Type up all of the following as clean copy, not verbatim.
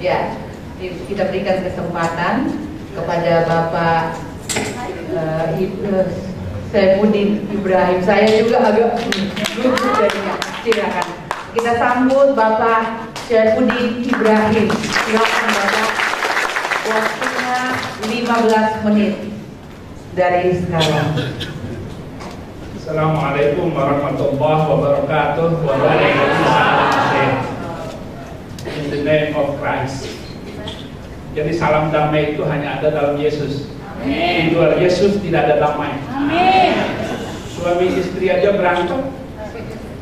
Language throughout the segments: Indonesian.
Ya, kita berikan kesempatan kepada Bapak Saifuddin Ibrahim. Saya juga agak lucu jadinya. Silakan. Kita sambut Bapak Saifuddin Ibrahim. Silakan Bapak. Waktunya 15 menit dari sekarang. Assalamualaikum warahmatullahi wabarakatuh. Waalaikumsalam. In the name of Christ. Jadi salam damai itu hanya ada dalam Yesus. Di luar Yesus tidak ada damai. Amin. Suami istri aja berantem,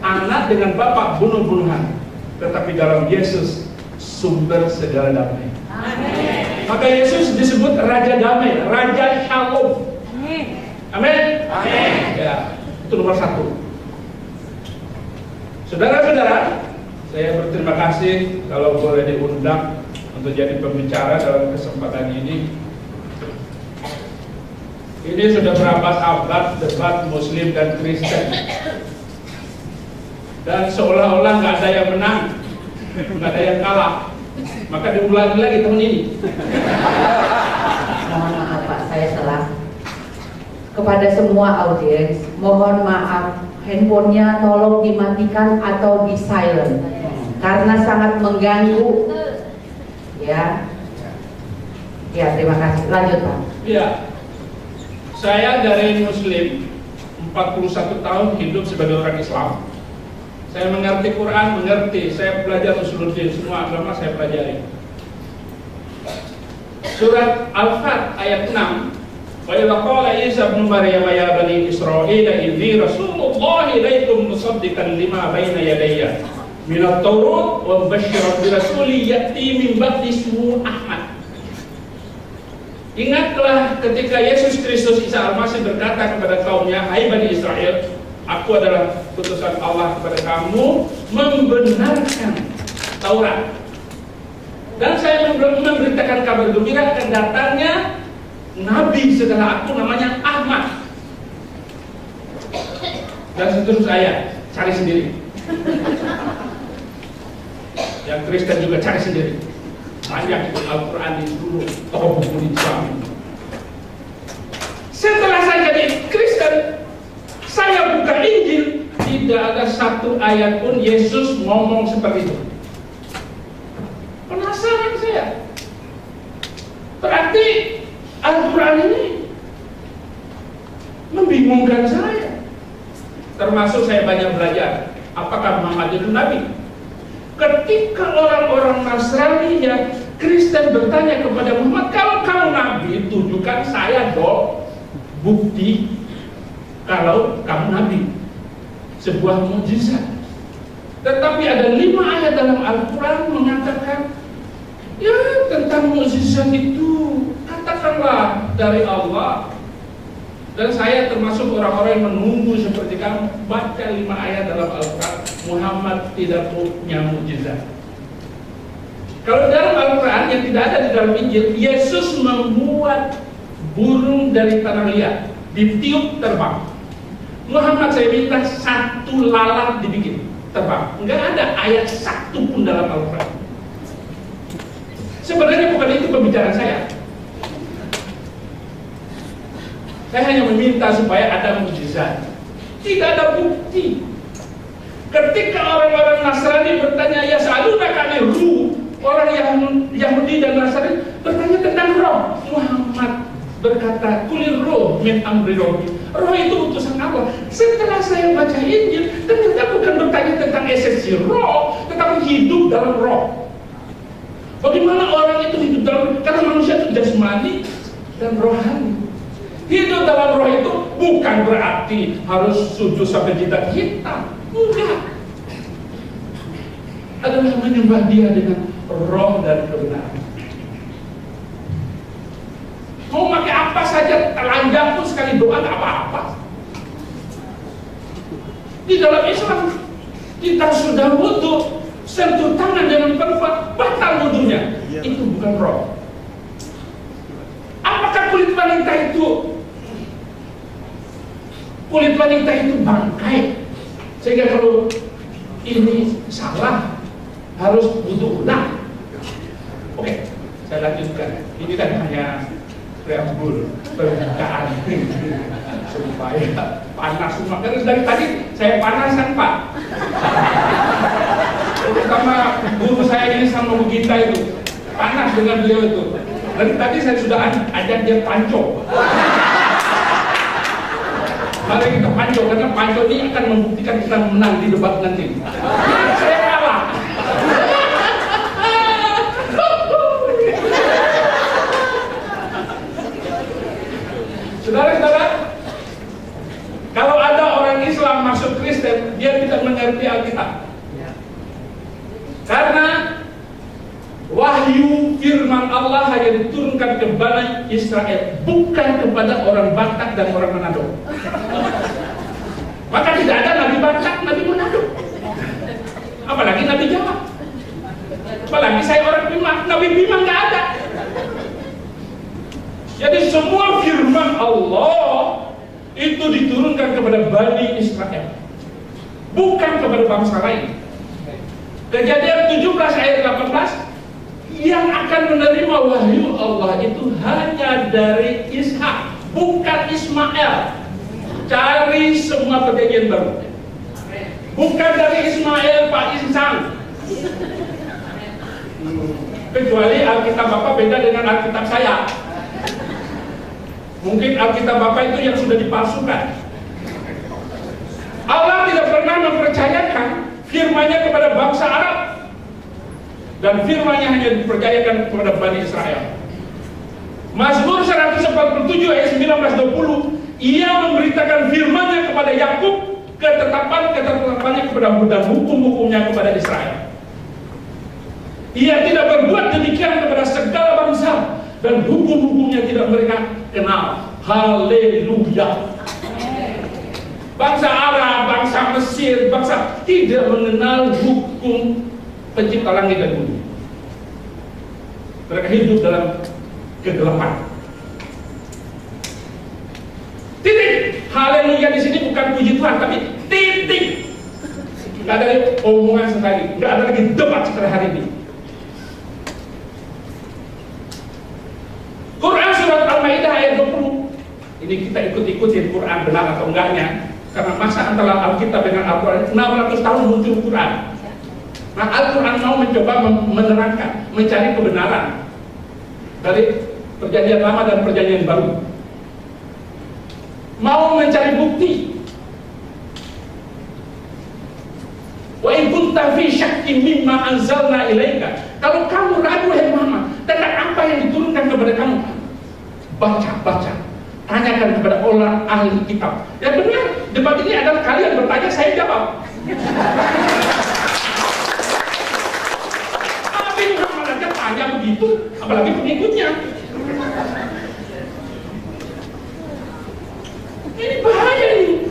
anak dengan bapak bunuh-bunuhan. Tetapi dalam Yesus sumber segala damai. Amin. Maka Yesus disebut Raja Damai, Raja Shalom. Amin. Amin. Amin. Ya, itu nomor 1. Saudara-saudara, saya berterima kasih kalau boleh diundang untuk jadi pembicara dalam kesempatan ini. Ini sudah berabad-abad debat Muslim dan Kristen, dan seolah-olah nggak ada yang menang, nggak ada yang kalah. Maka diulangi lagi tahun ini. Mohon maaf Pak, saya salah. Kepada semua audiens, mohon maaf, handphonenya tolong dimatikan atau di silent karena sangat mengganggu. Ya, terima kasih. Lanjut Pak. Ya, saya dari Muslim 41 tahun hidup sebagai orang Islam. Saya mengerti Quran, saya belajar usuluddin, semua agama saya pelajari. Surat Al-Fat ayat 6. Wa idza qala Isa ibn Maryam ya bani Israil inni rasulullah ilaikum musaddiqan lima baina yadayya min at-Taurat wa mubasysyiran bi rasulin ya'ti min ba'di ismuhu Ahmad. Ingatlah ketika Yesus Kristus Isa Al-Masih berkata kepada kaumnya, hai Bani Israel, aku adalah putusan Allah kepada kamu membenarkan Taurat. Dan saya memberitakan kabar gembira akan datangnya Nabi setelah aku namanya Ahmad. Dan seterusnya saya cari sendiri. Yang Kristen juga cari sendiri. Banyak Al-Quran di seluruh toko buku di Islam. Setelah saya jadi Kristen, saya buka Injil, tidak ada satu ayat pun Yesus ngomong seperti itu. Penasaran saya. Berarti Al-Quran ini membingungkan saya. Termasuk saya banyak belajar, apakah Muhammad itu Nabi? Ketika orang-orang Nasrani yang Kristen bertanya kepada Muhammad, kalau kamu Nabi, tunjukkan saya dong bukti kalau kamu Nabi, sebuah mukjizat. Tetapi ada 5 ayat dalam Al-Quran mengatakan, ya tentang mukjizat itu katakanlah dari Allah. Dan saya termasuk orang-orang yang menunggu seperti kamu baca 5 ayat dalam Al-Quran. Muhammad tidak punya mukjizat. Kalau dalam Al-Quran yang tidak ada di dalam Injil, Yesus membuat burung dari tanah liat, ditiup terbang. Muhammad saya minta 1 lalat dibikin terbang. Enggak ada ayat 1 pun dalam Al-Quran. Sebenarnya bukan itu pembicaraan saya. Saya hanya meminta supaya ada mukjizat. Tidak ada bukti. Ketika orang-orang Nasrani bertanya, ya saluna kami ruh, orang Yahudi dan Nasrani bertanya tentang roh. Muhammad berkata, kulir roh min amri rohi. Roh itu utusan Allah. Setelah saya baca Injil, ternyata bukan bertanya tentang esensi roh, tetapi hidup dalam roh. Bagaimana orang itu hidup dalam, karena manusia itu jasmani dan rohani. Hidup dalam roh itu bukan berarti harus sujud sampai jidat hitam. Enggak. Adalah menyembah dia dengan roh dan kebenaran. Mau pakai apa saja, telanjang pun sekali doa nggak apa-apa. Di dalam Islam kita sudah wudu, sentuh tangan dengan perempuan, batal wudunya. Itu bukan roh. Apakah kulit wanita itu bangkai, sehingga kalau ini salah harus wudu ulang? Oke, saya lanjutkan. Ini kan hanya preambul, permukaan supaya panas semua. Karena dari tadi saya panasan Pak. Terutama guru saya ini sama Bu Gita itu panas dengan beliau itu. Dari tadi saya sudah ajak dia panco. Mari kita panco, karena panco ini akan membuktikan kita menang di debat nanti. Saya kalah. Saudara-saudara, kalau ada orang Islam masuk Kristen, dia tidak mengerti Alkitab. Karena wahyu firman Allah hanya diturunkan kepada Israel, bukan kepada orang Batak dan orang Manado. Maka tidak ada Nabi Batak, Nabi Manado, apalagi Nabi Jawa, apalagi saya orang Bima, Nabi Bima nggak ada. Jadi semua firman Allah itu diturunkan kepada Bani Israel, bukan kepada bangsa lain. Kejadian 17 ayat 18, yang akan menerima wahyu Allah itu hanya dari Ishak, bukan Ismail. Cari semua perjanjian baru, bukan dari Ismail Pak Insang. Kecuali Alkitab Bapak beda dengan Alkitab saya. Mungkin Alkitab Bapak itu yang sudah dipalsukan. Allah tidak pernah mempercayakan firman-Nya kepada bangsa Arab, dan firman-Nya hanya dipercayakan kepada Bani Israel. Mazmur 147 ayat 19-20, ia memberitakan firman-Nya kepada Yakub, ketetapan-ketetapannya kepada dan hukum-hukumnya kepada Israel. Ia tidak berbuat demikian kepada segala bangsa, dan hukum-hukumnya tidak mereka kenal. Haleluya. Bangsa Arab, bangsa Mesir, bangsa tidak mengenal hukum pencipta langit dan bumi. Mereka hidup dalam kegelapan. Titik. Haleluya di sini bukan puji Tuhan, tapi titik. Nggak ada omongan sekali, nggak ada lagi debat setelah hari ini. Quran surat Al-Maidah ayat 20. Ini kita ikut-ikutin Quran benar atau enggaknya, karena masa antara Alkitab dengan Al-Quran 600 tahun muncul Quran. Nah, Al-Quran mau mencoba menerangkan, mencari kebenaran dari perjanjian lama dan perjanjian baru, mau mencari bukti. Wa in kunta fi syakkin mimma anzalna ilaika, kalau kamu ragu wahai Muhammad tentang apa yang diturunkan kepada kamu, baca, tanyakan kepada orang ahli kitab. Yang benar, debat ini adalah kalian bertanya, saya jawab. Nabi Muhammad aja tanya begitu, apalagi pengikutnya. Ini bahaya ini.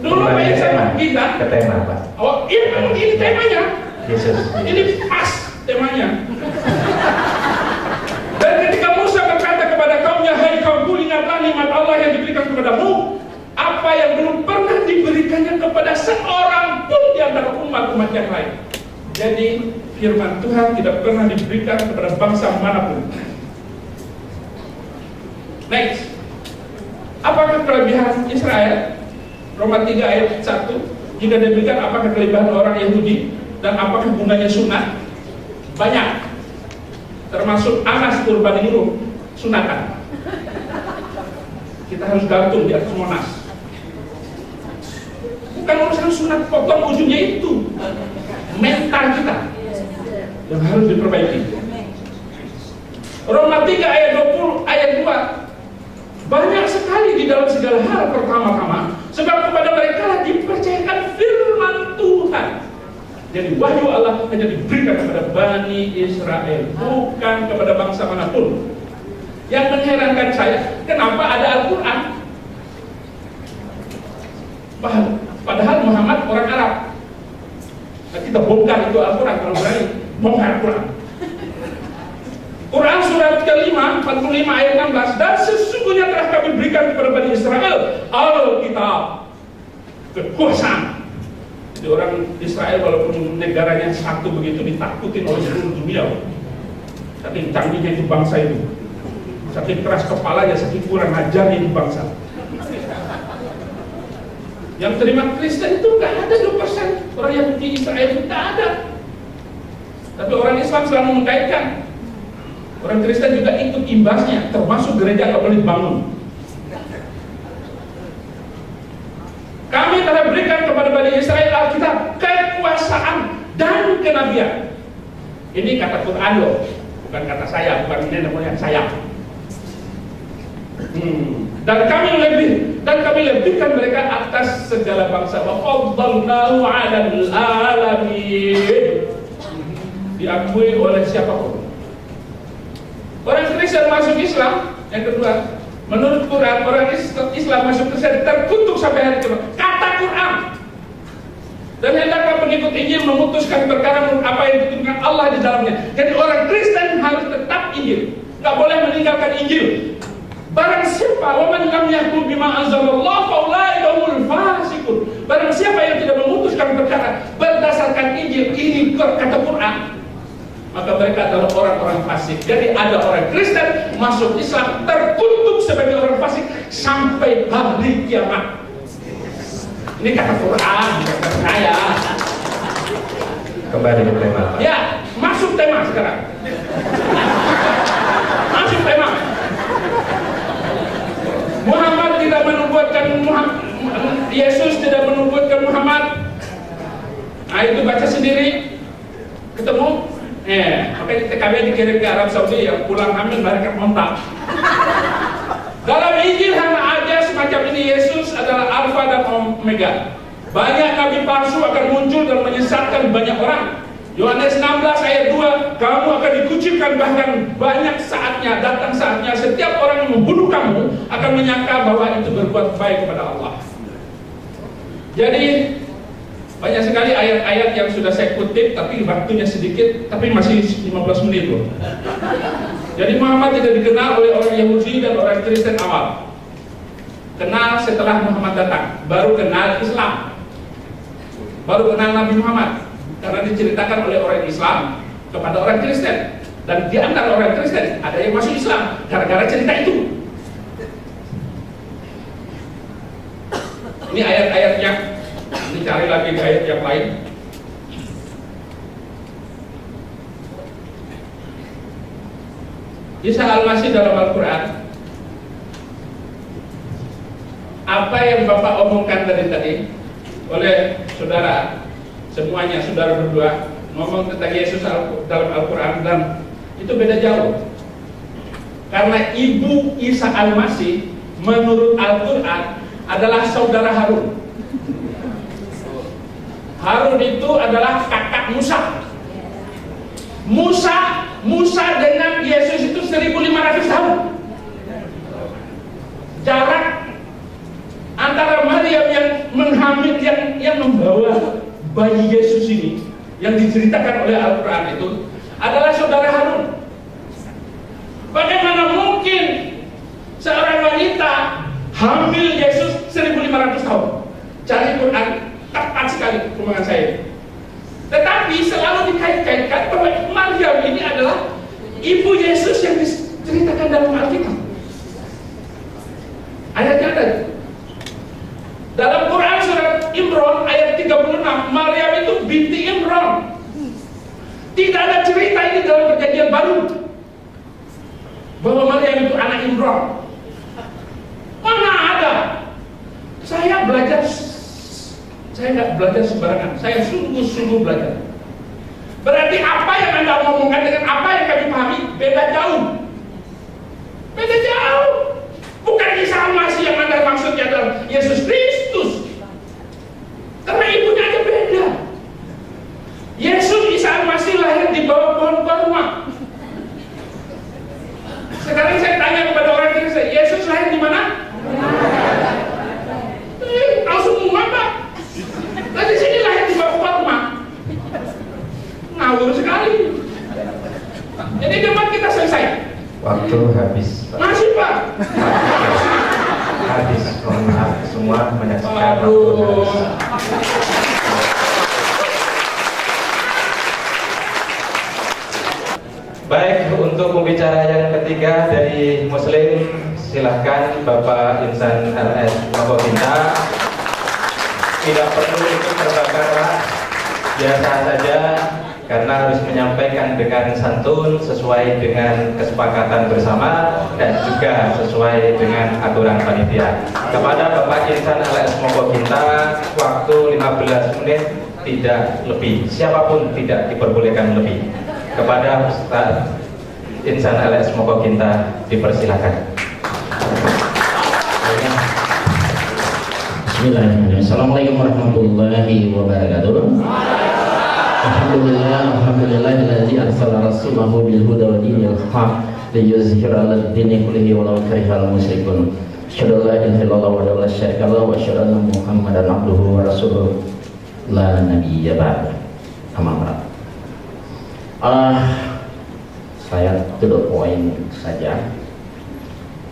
Dulu Pak sama kita ke tema Pak. Oh, ini temanya. Yesus. Ini pas temanya. Dan ketika Musa berkata kepada kaumnya, hai kaumku, ingatlah nikmat Allah yang diberikan kepadamu, apa yang belum pernah diberikannya kepada seorang pun di antara umat-umat yang lain. Jadi firman Tuhan tidak pernah diberikan kepada bangsa manapun. Next, apakah kelebihan Israel? Roma 3 ayat 1. Jika demikian, apakah kelebihan orang Yahudi, dan apakah gunanya sunat? Banyak, termasuk Anas Urbaningrum sunatan. Kita harus gantung di atas Monas. Bukan urusan sunat potong ujungnya, itu mental kita yang harus diperbaiki. Roma 3 ayat 20 ayat 2. Banyak sekali di dalam segala hal, pertama-tama sebab kepada mereka dipercayakan firman Tuhan. Jadi wahyu Allah hanya diberikan kepada Bani Israel, bukan kepada bangsa manapun. Yang mengherankan saya, kenapa ada Al-Quran? Padahal Muhammad orang Arab. Nah, kita bongkar itu Al-Quran, kalau berani bongkar Al-Quran. Quran surat ke-5 45 ayat 16, dan sesungguhnya telah kami berikan kepada Bani Israel Alkitab, kekuasaan. Jadi orang Israel walaupun negaranya satu begitu ditakutin oleh seluruh dunia. Saking canggihnya itu bangsa itu, saking keras kepalanya, saking kurang ajarnya itu bangsa. Yang terima Kristen itu nggak ada 2%. Orang Yahudi Israel itu nggak ada. Tapi orang Islam selalu mengkaitkan. Orang Kristen juga ikut imbasnya, termasuk gereja nggak boleh dibangun. Kami telah berikan kepada Bani Israel Alkitab, kekuasaan dan kenabian. Ini kata Quran loh, bukan kata saya, bukan nenek moyang saya. Dan kami lebihkan mereka atas segala bangsa. Wa faddalnahu 'alal alamin. Diakui oleh siapapun. Orang Kristen masuk Islam, yang kedua, menurut Quran, orang Islam masuk Kristen terkutuk sampai hari kiamat. Kata Quran. Dan hendaklah pengikut Injil memutuskan perkara menurut apa yang ditentukan Allah di dalamnya. Jadi orang Kristen harus tetap Injil, nggak boleh meninggalkan Injil. Barang siapa waman lam yahkum bima anzalallah fa ulaika humul fasiqun. Barang siapa yang tidak memutuskan perkara berdasarkan Injil, ini kata Quran, maka mereka adalah orang-orang fasik. Jadi ada orang Kristen masuk Islam terkutuk sebagai orang fasik sampai hari kiamat. Ini kata Quran, kata saya. Kembali ke tema. Ya, masuk tema sekarang. Masuk tema. Muhammad tidak menubuatkan Yesus tidak menubuatkan Muhammad. Nah itu baca sendiri. Ketemu makanya TKB dikirim ke Arab Saudi, yang pulang hamil mereka montak. Dalam Injil hanya ada semacam ini, Yesus adalah Alfa dan Omega. Banyak nabi palsu akan muncul dan menyesatkan banyak orang. Yohanes 16 ayat 2, kamu akan dikucilkan, bahkan banyak saatnya, datang saatnya setiap orang yang membunuh kamu akan menyangka bahwa itu berbuat baik kepada Allah. Jadi banyak sekali ayat-ayat yang sudah saya kutip, tapi waktunya sedikit, tapi masih 15 menit loh. Jadi Muhammad tidak dikenal oleh orang Yahudi dan orang Kristen awal. Kenal setelah Muhammad datang, baru kenal Islam, baru kenal Nabi Muhammad. Karena diceritakan oleh orang Islam kepada orang Kristen, dan di antara orang Kristen ada yang masuk Islam gara-gara cerita itu. Ini ayat-ayatnya, dicari lagi di ayat yang lain. Isa Al-Masih dalam Al-Quran, apa yang Bapak omongkan tadi oleh saudara, semuanya saudara berdua ngomong tentang Yesus dalam Al-Quran, dan itu beda jauh. Karena ibu Isa Al-Masih menurut Al-Quran adalah saudara Harun. Harun itu adalah kakak Musa. Musa dengan Yesus itu 1500 tahun. Jarak antara Maryam yang menghamil, yang membawa bayi Yesus ini, yang diceritakan oleh Al-Quran itu adalah saudara Harun. Bagaimana mungkin seorang wanita hamil Yesus 1500 tahun? Cari Quran, tepat sekali omongan saya. Tetapi selalu dikait-kaitkan bahwa Maryam ini adalah ibu Yesus yang diceritakan dalam Alkitab. Ayatnya ada dalam Quran surat Imran ayat 36, Maryam itu binti Imran. Tidak ada cerita ini dalam Perjanjian Baru bahwa Maryam itu anak Imran. Mana ada? Saya nggak belajar sembarangan. Saya sungguh-sungguh belajar. Berarti apa yang Anda ngomongkan dengan apa yang kami pahami beda jauh. Beda jauh. Bukan Isa Al-Masih yang Anda maksudnya adalah Yesus Kristus. Karena ibunya aja beda. Yesus Isa Al-Masih lahir di bawah pohon kurma. Sekarang saya tanya kepada orang Kristen, Yesus lahir di mana? Tahu semua Pak. Nah di sini lahir di bawah kurma. Ngawur sekali. Jadi debat kita selesai. Waktu habis, Pak. Masih Pak. Habis, mohon maaf semua menyaksikan waktu Aduh. habis. Baik, untuk pembicara yang ketiga dari Muslim, silahkan Bapak Insan LS Mokokinta. Tidak perlu ikut terbakar, biasa saja, karena harus menyampaikan dengan santun sesuai dengan kesepakatan bersama dan juga sesuai dengan aturan panitia. Kepada Bapak Insan LS Mokokinta, waktu 15 menit tidak lebih, siapapun tidak diperbolehkan lebih. Kepada Ustaz Insan LS Mokokinta dipersilakan. Bismillahirrahmanirrahim. Assalamualaikum warahmatullahi wabarakatuh. Alhamdulillahilladzi arsala rasulahu bil huda wa dinil haq liyuzhira 'alad dini kullihi walau karihal musyrikun. Asyhadu an la ilaha illallah wa la syarika lahu wa asyhadu anna Muhammadan abduhu wa rasuluhu la nabiyya ba'da. Amma ba'd. Saya to the point saja.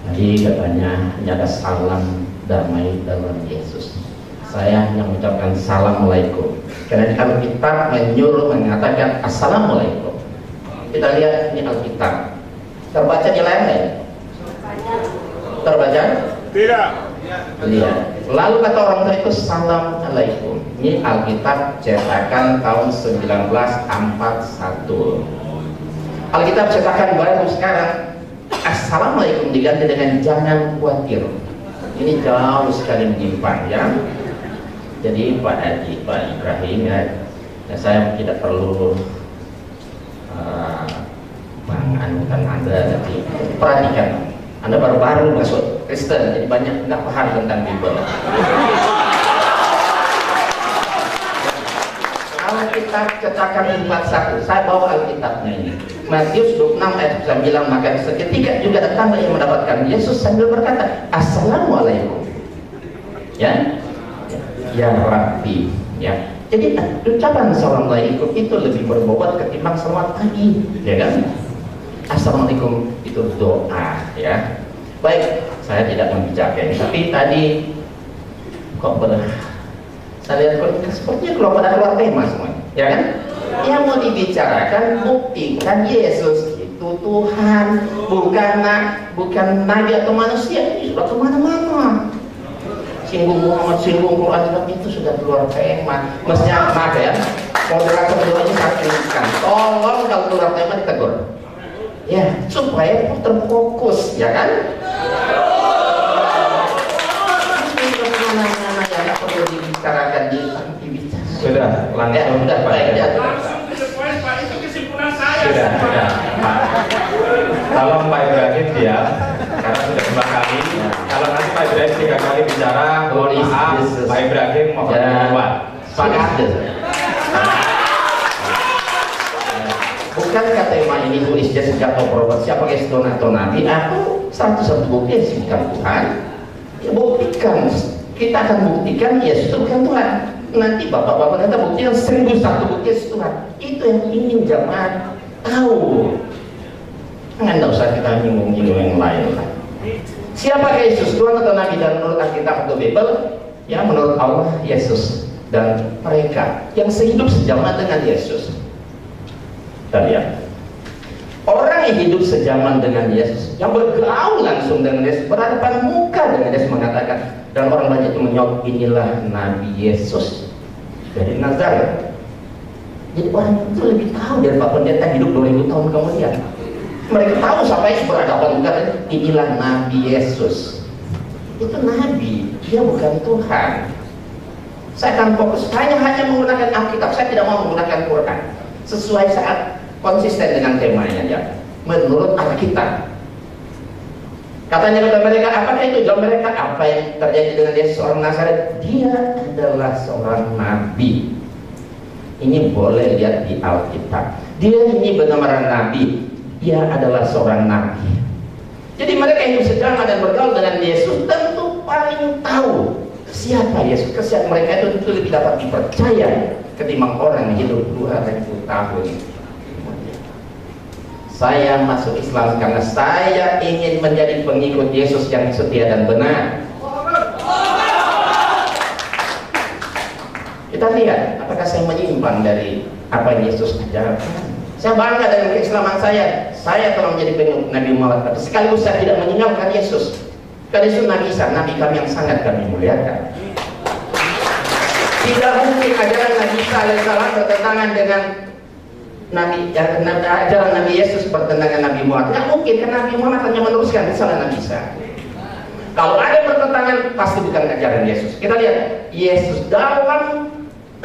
Tadi katanya ada salam damai dalam Yesus. Saya hanya mengucapkan Assalamualaikum, karena Alkitab menyuruh mengatakan Assalamualaikum. Kita lihat ini Alkitab, terbaca di layar ya? Terbaca? Tidak. Lihat. Lalu kata orang tua itu Assalamualaikum. Ini Alkitab cetakan tahun 1941. Alkitab cetakan baru sekarang Assalamualaikum diganti dengan jangan khawatir. Ini jauh sekali menyimpan ya. Jadi Pak Haji, Pak Ibrahim ya, saya tidak perlu menganukan Anda, tapi perhatikan, Anda baru-baru masuk Kristen, jadi banyak nggak paham tentang Bible. Alkitab cetakan 41, saya bawa Alkitabnya ini. Matius 26 ayat 9, maka seketika juga datang yang mendapatkan Yesus sambil berkata Assalamualaikum. Ya, ya Rabbi. Ya. Jadi ucapan Assalamualaikum itu lebih berbobot ketimbang selamat pagi, ya kan? Assalamualaikum itu doa, ya. Baik, saya tidak membicarakan, tapi tadi kok saya lihat sepertinya keluar tema semua, ya kan? Yang mau dibicarakan buktikan Yesus itu Tuhan, bukan nabi atau manusia. Ini sudah kemana-mana. Singgung Muhammad, singgung Quran, itu sudah keluar tema. Mestinya maaf ya, moderator doanya saya ingatkan, tolong kalau keluar tema ditegur. Ya, supaya terfokus, ya kan? Mana-mana yang perlu dibicarakan sudah langsung ya, sudah baik ya. Langsung ke poin Pak, itu kesimpulan saya. Sudah. Tolong Pak Ibrahim diam, karena sudah 2 kali. Kalau nanti Pak Ibrahim 3 kali bicara, mohon maaf, Pak Ibrahim mohon keluar. Sepakat. Bukankah tema ini tulis sejak Prof. Siapa atau Nabi? Aku 101 bukti yang bukan Tuhan. Ya, buktikan. Kita akan buktikan Yesus itu bukan Tuhan. Nanti bapak-bapak kata buktikan 1001 bukti Yesus Tuhan. Itu yang ingin jamaah tahu. Nggak usah kita nyinggung-nyinggung yang lain lah. Siapa Yesus, Tuhan atau Nabi? Dan menurut Alkitab atau Bible, ya menurut Allah Yesus dan mereka yang sehidup sejaman dengan Yesus. Kita lihat orang yang hidup sejaman dengan Yesus, yang bergaul langsung dengan Yesus, berhadapan muka dengan Yesus, mengatakan, dan orang banyak yang menyebut inilah Nabi Yesus dari Nazaret. Jadi orang itu lebih tahu daripada pendeta hidup 2000 tahun kemudian. Mereka tahu sampai berhadapan muka, inilah Nabi Yesus. Itu Nabi, dia bukan Tuhan. Saya akan fokus hanya menggunakan Alkitab. Saya tidak mau menggunakan Quran. Sesuai saat konsisten dengan temanya ya. Menurut Alkitab. Katanya kepada mereka, apakah itu? Jawab mereka, apa yang terjadi dengan Yesus orang Nazaret? Dia adalah seorang nabi. Ini boleh lihat di Alkitab. Dia ini benar-benar nabi. Dia adalah seorang nabi. Jadi mereka yang sedang dan bergaul dengan Yesus tentu paling tahu siapa Yesus. Kesiap mereka itu lebih dapat dipercaya ketimbang orang yang hidup 2000 tahun. Saya masuk Islam karena saya ingin menjadi pengikut Yesus yang setia dan benar. Kita lihat apakah saya menyimpang dari apa yang Yesus ajarkan. Saya bangga dengan keislaman saya. Saya telah menjadi pengikut Nabi Muhammad. Tapi sekaligus saya tidak meninggalkan Yesus. Karena Yesus Nabi Isa, Nabi kami yang sangat kami muliakan. Tidak mungkin ajaran Nabi Isa alaihissalam bertentangan dengan ajaran Nabi Yesus bertentangan Nabi Muhammad. Tidak mungkin, karena Nabi Muhammad hanya meneruskan risalah Nabi Isa. Kalau ada pertentangan, pasti bukan ajaran Yesus. Kita lihat Yesus dalam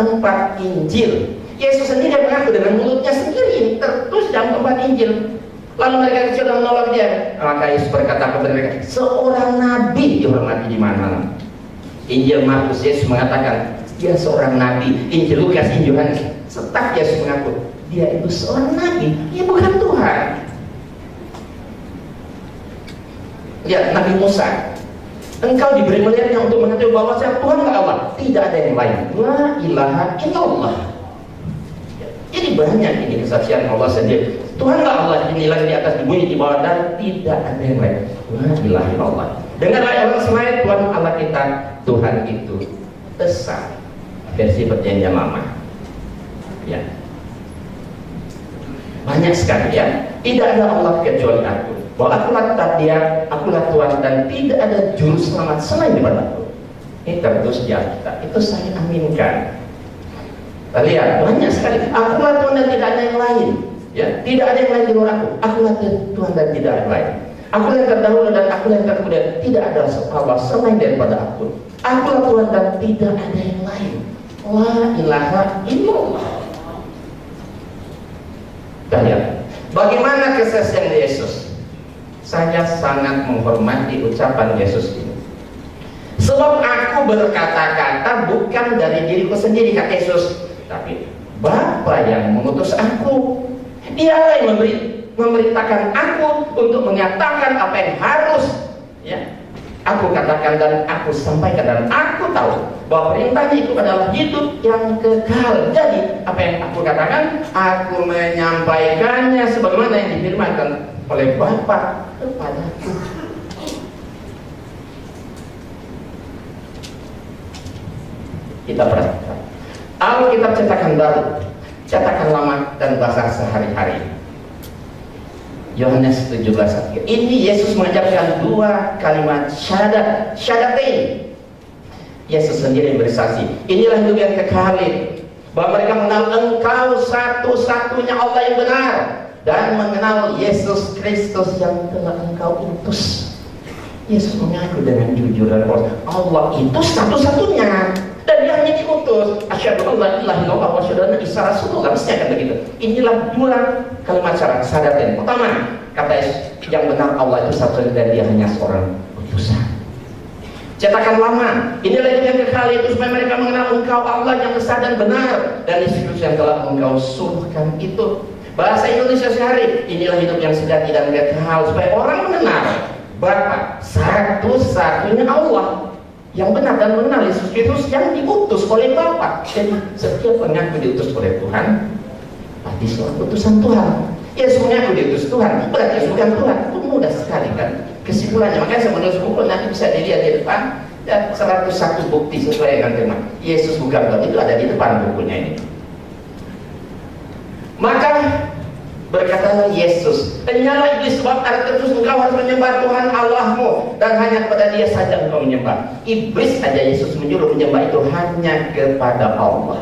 4 Injil. Yesus sendiri mengaku dengan mulutnya sendiri tertulis dalam 4 Injil. Lalu mereka kecil dan menolak dia. Maka Yesus berkata kepada mereka, seorang nabi dihormati di mana-mana. Injil Markus, Yesus mengatakan dia seorang nabi. Injil Lukas, Injil Yohanes, tetap Yesus mengaku dia itu seorang nabi, dia bukan Tuhan. Lihat Nabi Musa, engkau diberi melihatnya untuk mengetahui bahwa Tuhan adalah Allah, tidak ada yang lain. La ilaha illallah. Jadi banyak ini kesaksian Allah sendiri. Tuhanlah Allah, inilah di atas, di bumi, di bawah, dan tidak ada yang lain. La ilaha illallah. Dengarlah orang selain Tuhan Allah kita, Tuhan itu Esa. Versi perjanjian lama. Ya. Banyak sekali ya. Tidak ada Allah kecuali aku. Bahwa akulah dia, akulah Tuhan, dan tidak ada juru selamat selain daripada aku. Ini tertulis di Alkitab. Itu saya aminkan. Kita lihat banyak sekali. Akulah Tuhan dan tidak ada yang lain. Ya, tidak ada yang lain di luar aku. Akulah Tuhan dan tidak ada yang lain. Akulah yang terdahulu dan akulah yang terkemudian. Tidak ada Allah selain daripada aku. Akulah Tuhan dan tidak ada yang lain. La ilaha illallah. Kita lihat bagaimana kesaksian Yesus. Saya sangat menghormati ucapan Yesus ini. Sebab aku berkata-kata bukan dari diriku sendiri, kata Yesus, tapi Bapa yang mengutus aku. Dialah yang memberitakan aku untuk menyatakan apa yang harus aku katakan dan aku sampaikan, dan aku tahu bahwa perintahnya itu adalah hidup yang kekal. Jadi apa yang aku katakan, aku menyampaikannya sebagaimana yang difirmankan oleh Bapa kepadaku. Kita perhatikan Alkitab cetakan baru, cetakan lama, dan bahasa sehari-hari. Yohanes 17:1. Ini Yesus mengajarkan 2 kalimat syahadat, syahadatain. Yesus sendiri bersaksi, inilah hidup yang kekal, bahwa mereka mengenal Engkau satu-satunya Allah yang benar, dan mengenal Yesus Kristus yang telah Engkau utus. Yesus mengaku dengan jujur dan polos, Allah itu satu-satunya, dan dia hanya diutus. Asyhadu an la ilaha illallah wa asyhadu anna Isa rasulullah. Mesti akan begitu. Inilah 2 kalimat syahadat. Pertama, kata Yesus, yang benar Allah itu satu dan dia hanya seorang utusan. Cetakan lama, inilah hidup yang kekal, itu supaya mereka mengenal Engkau Allah yang besar dan benar, dan Yesus yang telah Engkau suruhkan itu. Bahasa Indonesia sehari, inilah hidup yang sejati dan kekal, supaya orang mengenal Bapa satu-satunya Allah yang benar, dan mengenal Yesus Kristus yang diutus oleh Bapa. Jadi setiap mengaku diutus oleh Tuhan, pasti seorang utusan Tuhan. Yesus mengaku diutus Tuhan, berarti Yesus bukan Tuhan. Itu mudah sekali kan kesimpulannya. Makanya saya menulis buku, nanti bisa dilihat di depan, dan 101 bukti sesuai dengan tema Yesus bukan Tuhan. Itu ada di depan bukunya ini. Maka berkatalah Yesus, "Dengarlah iblis, sebab tertulis engkau harus menyembah Tuhan Allahmu, dan hanya kepada Dia saja engkau menyembah." Iblis saja Yesus menyuruh menyembah itu hanya kepada Allah.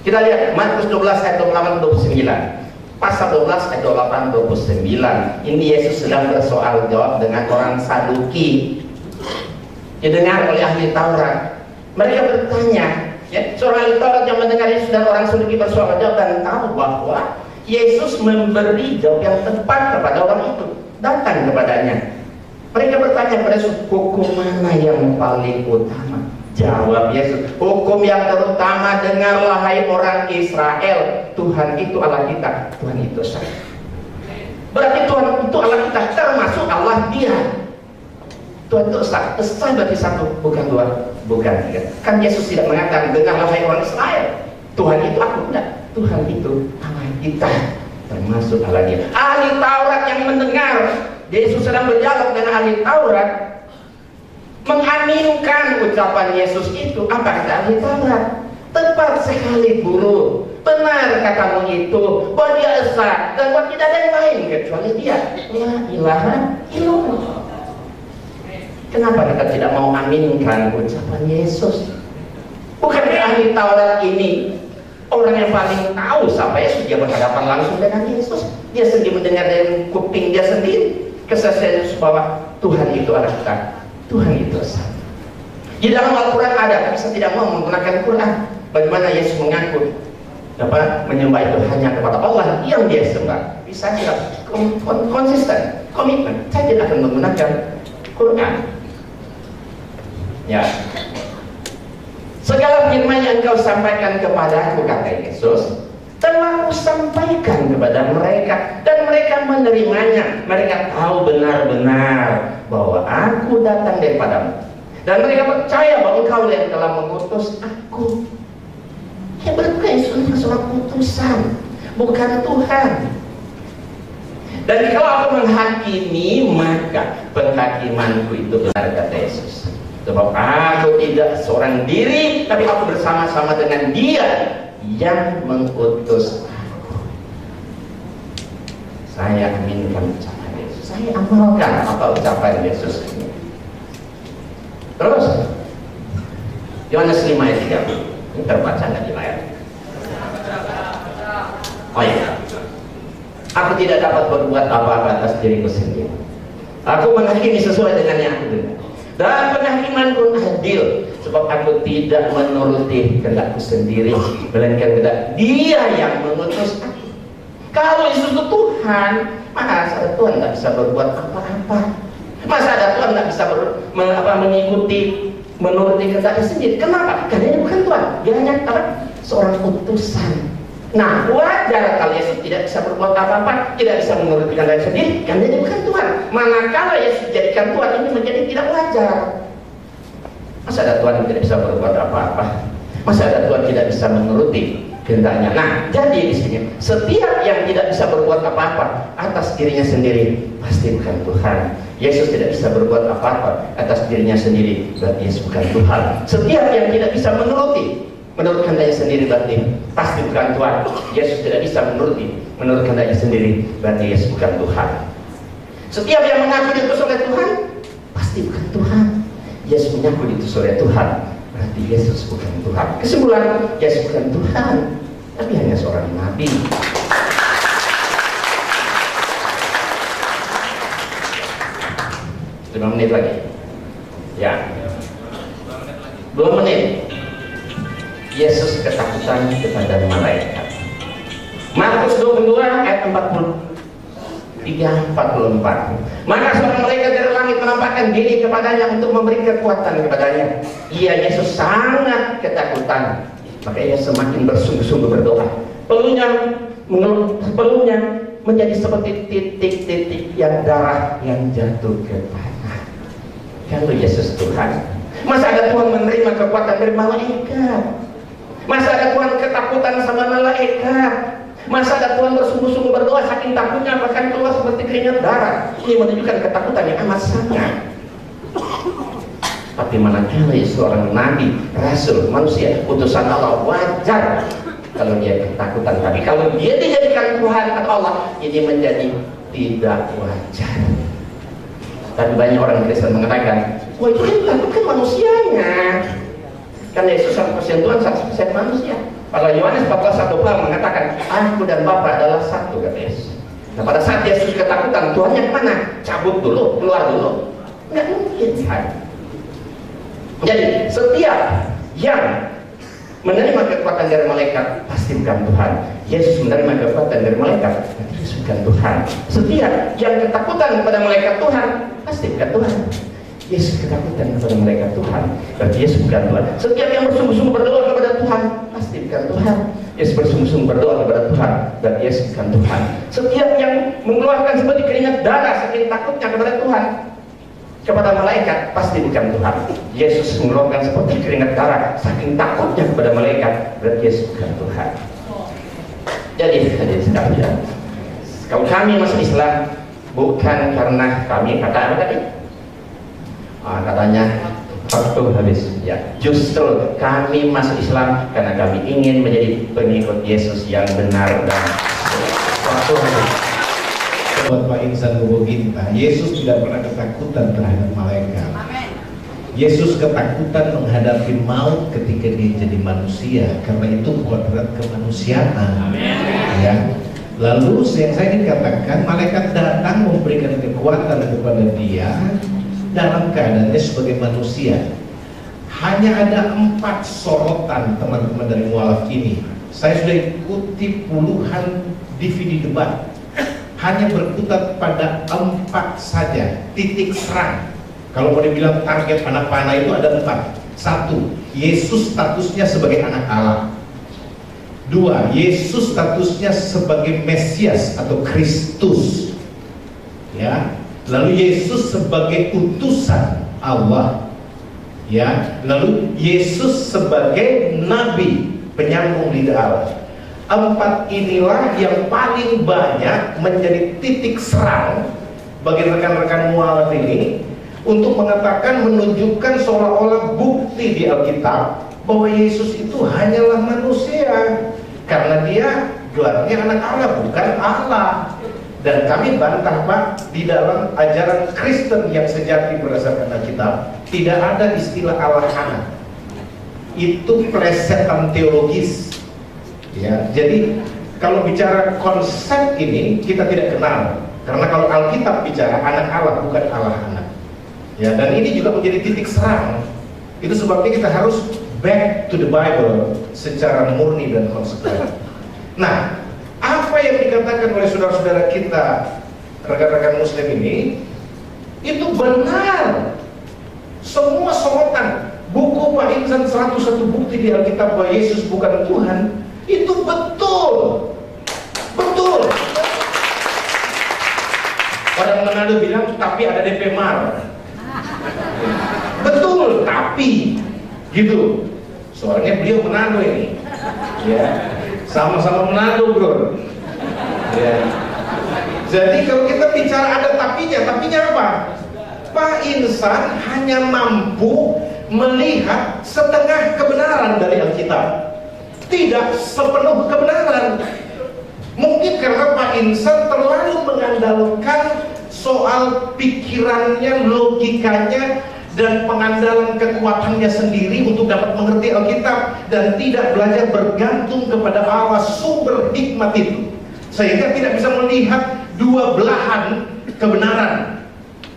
Kita lihat Markus 12 ayat 28-29. Pasal 12 ayat 28-29. Ini Yesus sedang bersoal jawab dengan orang Saduki. Didengar oleh ahli Taurat. Mereka bertanya, seorang ahli Taurat yang mendengar Yesus dan orang Saduki bersoal jawab, dan tahu bahwa Yesus memberi jawab yang tepat kepada orang itu. Datang kepadanya. Mereka bertanya kepada Yesus, hukum mana yang paling utama? Jawab Yesus, hukum yang terutama, dengarlah hai orang Israel, Tuhan itu Allah kita, Tuhan itu saya. Berarti Tuhan itu Allah kita, termasuk Allah Dia. Tuhan itu esa, esa berarti satu, bukan dua, bukan tiga. Kan Yesus tidak mengatakan dengarlah hai orang Israel, Tuhan itu aku, enggak. Tuhan itu Allah kita, termasuk Allah Dia. Ahli Taurat yang mendengar Yesus sedang berdialog dengan ahli Taurat, mengaminkan ucapan Yesus itu. Apa kata ahli Taurat? Tepat sekali guru, benar katamu itu, bahwa dia esa dan bahwa tidak ada yang lain kecuali dia. La ilaha illallah. Kenapa kita tidak mau aminkan ucapan Yesus? Bukankah ahli Taurat ini orang yang paling tahu siapa Yesus? Dia berhadapan langsung dengan Yesus. Dia sendiri mendengar dari kuping dia sendiri kesaksian Yesus bahwa Tuhan itu adalah kita. Tuhan itu esa. Di dalam Al-Quran ada, tapi saya tidak mau menggunakan Quran. Bagaimana Yesus mengaku dapat menyembah itu hanya kepada Allah yang dia sembah. Bisa tidak konsisten, komitmen. Saya tidak akan menggunakan Quran. Ya. Segala firman yang kau sampaikan kepadaku, kata Yesus, telah aku sampaikan kepada mereka, dan mereka menerimanya. Mereka tahu benar-benar bahwa aku datang daripadamu, dan mereka percaya bahwa engkau yang telah mengutus aku. Ya, berarti Yesus itu seorang utusan, bukan Tuhan. Dan kalau aku menghakimi, maka penghakimanku itu benar, kata Yesus. Sebab aku tidak seorang diri, tapi aku bersama-sama dengan Dia yang mengutus aku. Saya aminkan ucapan Yesus. Saya amalkan apa ucapan Yesus ini. Terus Yohanes 5 ayat 3. Ini terbaca nggak di layar? Oh iya. Aku tidak dapat berbuat apa-apa atas diriku sendiri. Aku menghakimi sesuai dengan yang aku dengar. Dan penghakimanku adil, sebab aku tidak menuruti kehendakku sendiri, melainkan kehendak Dia yang mengutus aku. Kalau Yesus itu Tuhan, masa Tuhan nggak bisa berbuat apa-apa? Masa ada Tuhan nggak bisa mengikuti, menuruti kehendaknya sendiri? Kenapa? Karena dia bukan Tuhan. Dia hanya seorang utusan. Nah, wajar kalau Yesus tidak bisa berbuat apa-apa, tidak bisa menuruti kehendaknya sendiri, karena dia bukan Tuhan. Manakala Yesus dijadikan Tuhan, ini menjadi tidak wajar. Masa ada Tuhan yang tidak bisa berbuat apa-apa? Masa ada Tuhan tidak bisa menuruti kehendaknya? Nah, jadi di sini setiap yang tidak bisa berbuat apa-apa atas dirinya sendiri pasti bukan Tuhan. Yesus tidak bisa berbuat apa-apa atas dirinya sendiri, berarti Yesus bukan Tuhan. Setiap yang tidak bisa menuruti menurut kehendaknya sendiri, berarti pasti bukan Tuhan. Yesus tidak bisa menuruti menurut kehendaknya sendiri, berarti Yesus bukan Tuhan. Setiap yang mengaku diutus oleh Tuhan pasti bukan Tuhan. Yesus mengaku diutus oleh Tuhan, berarti Yesus bukan Tuhan. Kesimpulan, Yesus bukan Tuhan, tapi hanya seorang nabi. Lima menit lagi. Ya. 2 menit. Yesus ketakutan kepada malaikat. Markus 22 ayat 43-44. Maka seorang malaikat dari langit menampakkan diri kepadanya untuk memberi kekuatan kepadanya. Ia Yesus sangat ketakutan. Maka ia semakin bersungguh-sungguh berdoa. Pelunya menjadi seperti titik-titik yang darah yang jatuh ke tanah. Kalau Yesus Tuhan, masa ada Tuhan menerima kekuatan dari malaikat? Masa ada Tuhan ketakutan sama malaikat? Masa ada Tuhan bersungguh-sungguh berdoa saking takutnya bahkan keluar seperti keringat darah? Ini menunjukkan ketakutan yang amat sangat. Tapi manakala seorang nabi, rasul, manusia, utusan Allah, wajar kalau dia ketakutan. Tapi kalau dia dijadikan Tuhan atau Allah, ini menjadi tidak wajar. Tapi banyak orang Kristen mengatakan, wah itu kan takut kan manusianya. Karena Yesus 100% Tuhan, 100% manusia. Pada Yohanes 14:1 mengatakan, aku dan Bapa adalah satu, kata Yesus. Nah pada saat Yesus ketakutan, Tuhannya kemana? Cabut dulu, keluar dulu. Nggak mungkin kan? Jadi setiap yang menerima kekuatan dari malaikat pasti bukan Tuhan. Yesus menerima kekuatan dari malaikat, berarti Yesus bukan Tuhan. Setiap yang ketakutan kepada malaikat Tuhan pasti bukan Tuhan. Yesus ketakutan kepada malaikat Tuhan, berarti Yesus bukan Tuhan. Setiap yang bersungguh-sungguh berdoa kepada Tuhan pasti bukan Tuhan. Yesus bersungguh-sungguh berdoa kepada Tuhan, berarti Yesus bukan Tuhan. Setiap yang mengeluarkan seperti keringat darah saking takutnya kepada Tuhan, kepada malaikat pasti bukan Tuhan. Yesus mengeluarkan seperti keringat darah saking takutnya kepada malaikat, berarti Yesus bukan Tuhan. Jadi hadirin sekalian, kalau kami masuk Islam bukan karena kami kata apa tadi? Katanya Waktu habis. Ya, justru kami masuk Islam karena kami ingin menjadi pengikut Yesus yang benar dan Waktu habis. Buat Pak Insan Luboginta, Yesus tidak pernah ketakutan terhadap malaikat. Yesus ketakutan menghadapi maut ketika dia jadi manusia, karena itu kodrat kemanusiaan. Ya. Lalu yang saya dikatakan, malaikat datang memberikan kekuatan kepada dia dalam keadaannya sebagai manusia. Hanya ada 4 sorotan teman-teman dari mualaf ini. Saya sudah ikuti puluhan DVD debat, hanya berkutat pada 4 saja titik serang. Kalau mau dibilang target anak panah itu ada 4. 1. Yesus statusnya sebagai anak Allah. 2. Yesus statusnya sebagai Mesias atau Kristus. Ya. Lalu Yesus sebagai utusan Allah. Ya. Lalu Yesus sebagai nabi, penyambung lidah Allah. 4 inilah yang paling banyak menjadi titik serang bagi rekan-rekan mualaf ini untuk mengatakan, menunjukkan seolah-olah bukti di Alkitab bahwa Yesus itu hanyalah manusia, karena dia gelarnya anak Allah, bukan Allah. Dan kami bantah, Pak, di dalam ajaran Kristen yang sejati berdasarkan Alkitab tidak ada istilah Allah anak. Itu plesetan teologis. Ya, jadi kalau bicara konsep ini kita tidak kenal, karena kalau Alkitab bicara anak Allah, bukan Allah anak. Ya, dan ini juga menjadi titik serang. Itu sebabnya kita harus back to the Bible secara murni dan konsekuen. Nah, apa yang dikatakan oleh saudara-saudara kita, rekan-rekan Muslim ini, itu benar. Semua sorotan buku Pak Insan 101 bukti di Alkitab bahwa Yesus bukan Tuhan, itu betul. Betul. Orang Manado bilang, tapi ada DP Mar. Betul, tapi gitu. Soalnya beliau Manado ini. Ya. Sama-sama Manado, bro. Ya. Jadi kalau kita bicara ada tapinya apa? Pak Insan hanya mampu melihat setengah kebenaran dari Alkitab, tidak sepenuh kebenaran. Mungkin karena Pak Insan terlalu mengandalkan soal pikirannya, logikanya, dan pengandalan kekuatannya sendiri untuk dapat mengerti Alkitab, dan tidak belajar bergantung kepada Allah sumber hikmat itu, sehingga tidak bisa melihat dua belahan kebenaran.